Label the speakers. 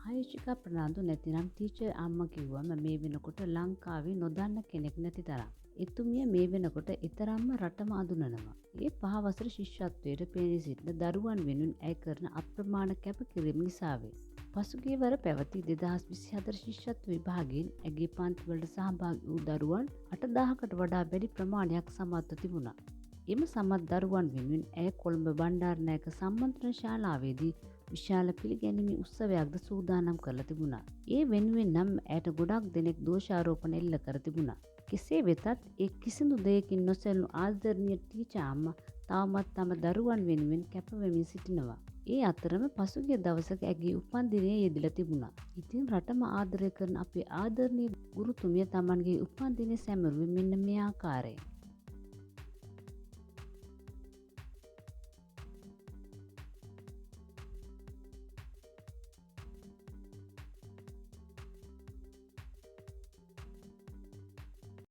Speaker 1: ආයෝජිකා ප්‍රනාන්දු නැතිනම් ටීචර් අම්මා කිව්වම මේ වෙනකොට ලංකාවේ නොදන්න කෙනෙක් නැති තරම්. එතුමිය මේ වෙනකොට ඊතරම්ම රටම අඳුනනවා. ඒ 5 වසර ශිෂ්‍යත්වයට පෙනී සිටින දරුවන් වෙනුවෙන් ඇය කරන අප්‍රමාණ කැපකිරීම නිසාවේ. පසුගිය වර පැවති 2024 ශිෂ්‍යත්ව විභාගයෙන් ඇගේ පන්තිවලට සහභාගී වූ දරුවන් 8000කට වඩා වැඩි ප්‍රමාණයක් සමත්ව තිබුණා. එම සමත් දරුවන් වෙනුවෙන් ඇය කොළඹ බණ්ඩාරනායක සම්මන්ත්‍රණ ශාලාවේදී විශාල පිළිගැනීමේ උත්සවයක්ද සූදානම් කරලා තිබුණා. ඒ වෙනුවෙන් නම් ඇයට ගොඩක් දෙනෙක් දෝෂාරෝපණ එල්ල කර තිබුණා. කෙසේ වෙතත් ඒ කිසිදු දෙයකින් නොසැලුණු ආදරණීය ටීචර් අම්මා තවමත් තම දරුවන් වෙනුවෙන් කැප වෙමින් සිටිනවා. ඒ අතරම පසුගිය දවසක ඇගේ උපන්දිනයේ යෙදලා තිබුණා. ඉතින් රටම ආදරය කරන අපේ ආදරණීය ගුරුතුමිය Tamanගේ උපන්දිනය සැමරුවේ මෙන්න මේ ආකාරයෙන්.